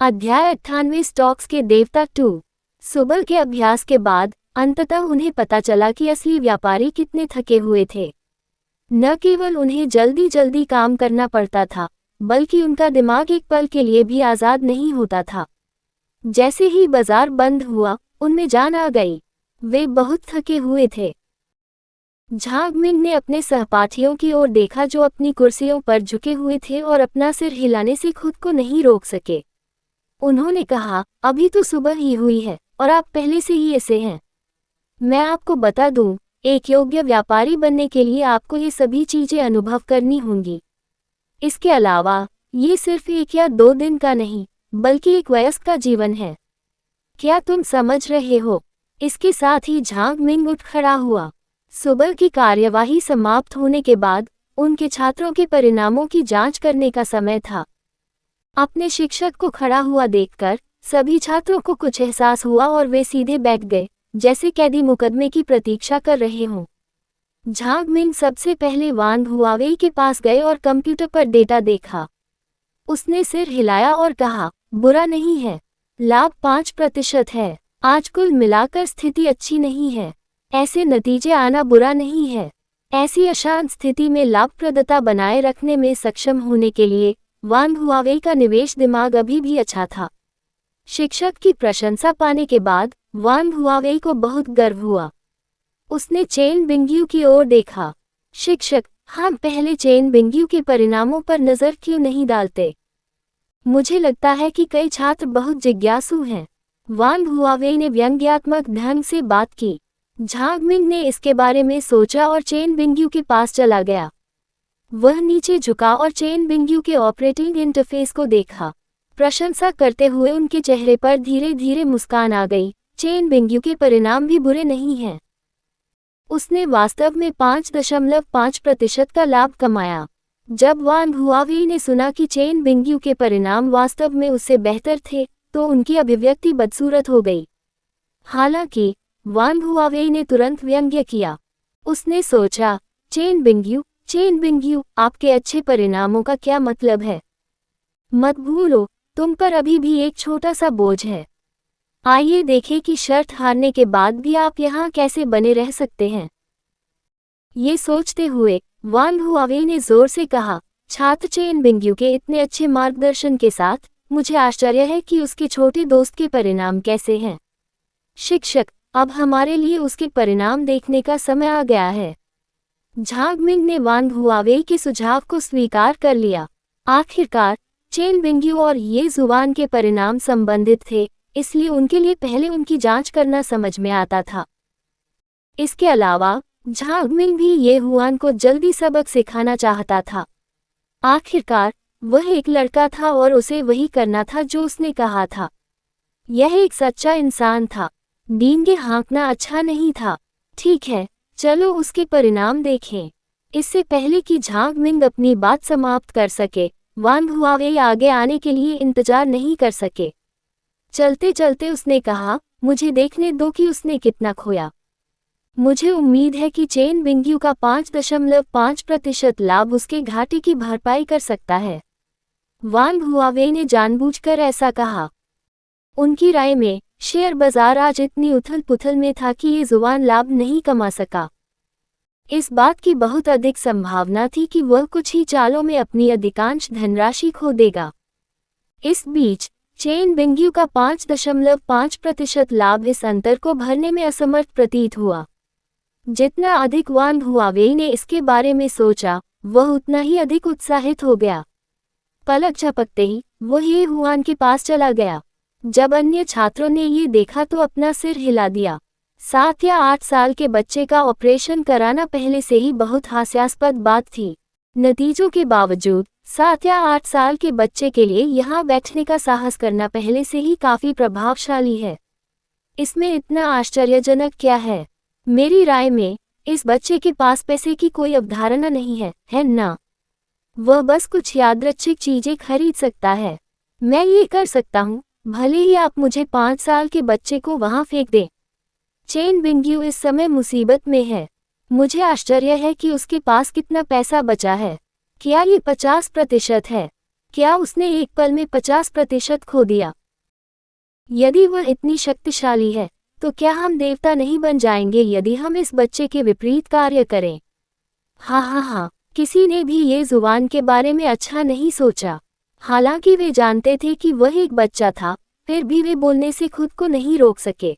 अध्याय 98 स्टॉक्स के देवता 2। सुबह के अभ्यास के बाद अंततः उन्हें पता चला कि असली व्यापारी कितने थके हुए थे। न केवल उन्हें जल्दी जल्दी काम करना पड़ता था, बल्कि उनका दिमाग एक पल के लिए भी आज़ाद नहीं होता था। जैसे ही बाजार बंद हुआ, उनमें जान आ गई। वे बहुत थके हुए थे। झांग मिंग ने अपने सहपाठियों की ओर देखा जो अपनी कुर्सियों पर झुके हुए थे और अपना सिर हिलाने से खुद को नहीं रोक सके। उन्होंने कहा, अभी तो सुबह ही हुई है और आप पहले से ही ऐसे हैं। मैं आपको बता दूं, एक योग्य व्यापारी बनने के लिए आपको ये सभी चीजें अनुभव करनी होंगी। इसके अलावा ये सिर्फ 1 या 2 दिन का नहीं, बल्कि एक वयस्क का जीवन है। क्या तुम समझ रहे हो? इसके साथ ही झांग मिंग उठ खड़ा हुआ। सुबह की कार्यवाही समाप्त होने के बाद उनके छात्रों के परिणामों की जांच करने का समय था। अपने शिक्षक को खड़ा हुआ देखकर सभी छात्रों को कुछ एहसास हुआ और वे सीधे बैठ गए, जैसे कैदी मुकदमे की प्रतीक्षा कर रहे हों। झांग मिंग सबसे पहले वांग हुआवेई के पास गए और कंप्यूटर पर डेटा देखा। उसने सिर हिलाया और कहा, बुरा नहीं है, लाभ 5% है। आज कुल मिलाकर स्थिति अच्छी नहीं है। ऐसे नतीजे आना बुरा नहीं है। ऐसी अशांत स्थिति में लाभप्रदता बनाए रखने में सक्षम होने के लिए वांग हुआवेई का निवेश दिमाग अभी भी अच्छा था। शिक्षक की प्रशंसा पाने के बाद वांग हुआवेई को बहुत गर्व हुआ। उसने चेन बिंगयू की ओर देखा। शिक्षक, हम पहले चेन बिंगयू के परिणामों पर नजर क्यों नहीं डालते? मुझे लगता है कि कई छात्र बहुत जिज्ञासु हैं। वांग हुआवेई ने व्यंग्यात्मक ढंग से बात की। झांग मिंग ने इसके बारे में सोचा और चेन बिंगयू के पास चला गया। वह नीचे झुका और चेन बिंगयू के ऑपरेटिंग इंटरफेस को देखा। प्रशंसा करते हुए उनके चेहरे पर धीरे धीरे मुस्कान आ गई। चेन बिंगयू के परिणाम भी बुरे नहीं हैं। उसने वास्तव में 5.5% का लाभ कमाया। जब वांग हुआवेई ने सुना कि चेन बिंगयू के परिणाम वास्तव में उससे बेहतर थे, तो उनकी अभिव्यक्ति बदसूरत हो गई। हालांकि वांग हुआवेई ने तुरंत व्यंग्य किया। उसने सोचा, चेन बिंगयू, आपके अच्छे परिणामों का क्या मतलब है? मत भूलो, तुम पर अभी भी एक छोटा सा बोझ है। आइए देखें कि शर्त हारने के बाद भी आप यहाँ कैसे बने रह सकते हैं। ये सोचते हुए वांग हुआवेई ने जोर से कहा, छात्र चेन बिंगयू के इतने अच्छे मार्गदर्शन के साथ मुझे आश्चर्य है कि उसके छोटे दोस्त के परिणाम कैसे हैं। शिक्षक, अब हमारे लिए उसके परिणाम देखने का समय आ गया है। झांग मिंग ने वांग हुआवेई के सुझाव को स्वीकार कर लिया। आखिरकार चेन बिंगयू और ये जुबान के परिणाम संबंधित थे, इसलिए उनके लिए पहले उनकी जांच करना समझ में आता था। इसके अलावा झांग मिंग भी ये हुआन को जल्दी सबक सिखाना चाहता था। आखिरकार वह एक लड़का था और उसे वही करना था जो उसने कहा था। यह एक सच्चा इंसान था। डींगे हाँकना अच्छा नहीं था। ठीक है, चलो उसके परिणाम देखें। इससे पहले कि झांग मिंग अपनी बात समाप्त कर सके, वांग हुआवेई आगे आने के लिए इंतजार नहीं कर सके। चलते चलते उसने कहा, मुझे देखने दो कि उसने कितना खोया। मुझे उम्मीद है कि चेन बिंगयू का 5.5% लाभ उसके घाटे की भरपाई कर सकता है। वांग हुआवेई ने जानबूझकर ऐसा कहा। उनकी राय में शेयर बाजार आज इतनी उथल पुथल में था कि ये जुबान लाभ नहीं कमा सका। इस बात की बहुत अधिक संभावना थी कि वह कुछ ही चालों में अपनी अधिकांश धनराशि खो देगा। इस बीच चेन बिंगयू का 5.5% लाभ इस अंतर को भरने में असमर्थ प्रतीत हुआ। जितना अधिक वांग हुआवेई ने इसके बारे में सोचा, वह उतना ही अधिक उत्साहित हो गया। पलक झपकते ही वह ये हुआन के पास चला गया। जब अन्य छात्रों ने ये देखा तो अपना सिर हिला दिया। 7 या 8 साल के बच्चे का ऑपरेशन कराना पहले से ही बहुत हास्यास्पद बात थी। नतीजों के बावजूद 7 या 8 साल के बच्चे के लिए यहाँ बैठने का साहस करना पहले से ही काफी प्रभावशाली है। इसमें इतना आश्चर्यजनक क्या है? मेरी राय में इस बच्चे के पास पैसे की कोई अवधारणा नहीं है ना? वह बस कुछ यादृच्छिक चीजें खरीद सकता है। मैं ये कर सकता हूँ, भले ही आप मुझे 5 साल के बच्चे को वहां फेंक दें। चेन बिंगयू इस समय मुसीबत में है। मुझे आश्चर्य है कि उसके पास कितना पैसा बचा है। क्या ये 50% है? क्या उसने एक पल में 50% खो दिया? यदि वह इतनी शक्तिशाली है, तो क्या हम देवता नहीं बन जाएंगे यदि हम इस बच्चे के विपरीत कार्य करें? हाँ हाँ हाँ, किसी ने भी ये जुबान के बारे में अच्छा नहीं सोचा। हालांकि वे जानते थे कि वह एक बच्चा था, फिर भी वे बोलने से खुद को नहीं रोक सके।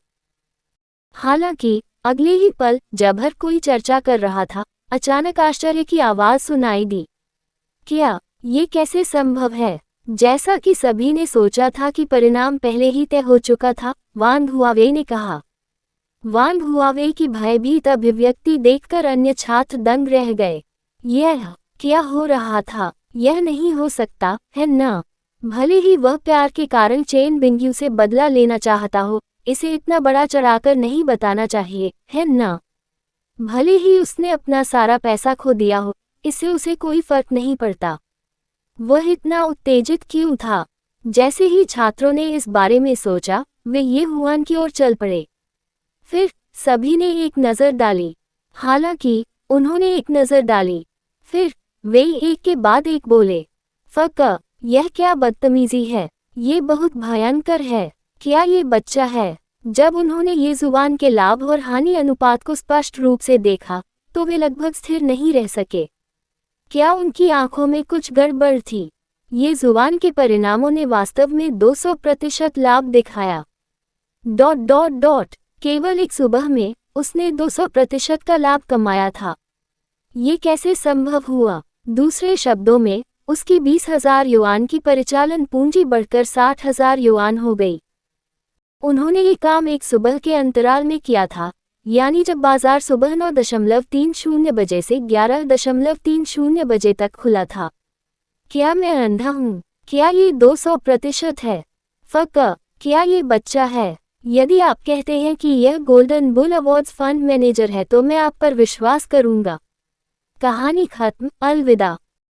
हालांकि अगले ही पल, जब हर कोई चर्चा कर रहा था, अचानक आश्चर्य की आवाज सुनाई दी। क्या ये कैसे संभव है? जैसा कि सभी ने सोचा था कि परिणाम पहले ही तय हो चुका था, वान हुआवे ने कहा। वान हुआवे की भयभीत अभिव्यक्ति देखकर अन्य छात्र दंग रह गए। यह क्या हो रहा था? यह नहीं हो सकता है न? भले ही वह प्यार के कारण चेन बिंगयू से बदला लेना चाहता हो, इसे इतना बड़ा चढ़ाकर नहीं बताना चाहिए, है न? भले ही उसने अपना सारा पैसा खो दिया हो, इससे उसे कोई फर्क नहीं पड़ता। वह इतना उत्तेजित क्यों था? जैसे ही छात्रों ने इस बारे में सोचा, वे ये हुआन की ओर चल पड़े। फिर सभी ने एक नज़र डाली। हालांकि उन्होंने एक नज़र डाली, फिर वे एक के बाद एक बोले, फक, यह क्या बदतमीजी है? ये बहुत भयंकर है। क्या ये बच्चा है? जब उन्होंने ये जुबान के लाभ और हानि अनुपात को स्पष्ट रूप से देखा, तो वे लगभग स्थिर नहीं रह सके। क्या उनकी आंखों में कुछ गड़बड़ थी? ये जुबान के परिणामों ने वास्तव में 200% लाभ दिखाया। ... केवल एक सुबह में उसने 200% का लाभ कमाया था। ये कैसे संभव हुआ? दूसरे शब्दों में, उसकी 20,000 युआन की परिचालन पूंजी बढ़कर 60,000 युआन हो गई। उन्होंने ये काम एक सुबह के अंतराल में किया था, यानी जब बाजार सुबह 9:30 बजे से 11:30 बजे तक खुला था। क्या मैं अंधा हूँ? क्या ये 200% है? फक, क्या ये बच्चा है? यदि आप कहते हैं कि यह golden bull awards fund manager है तो मैं आप पर विश्वास करूंगा। कहानी खत्म। अलविदा।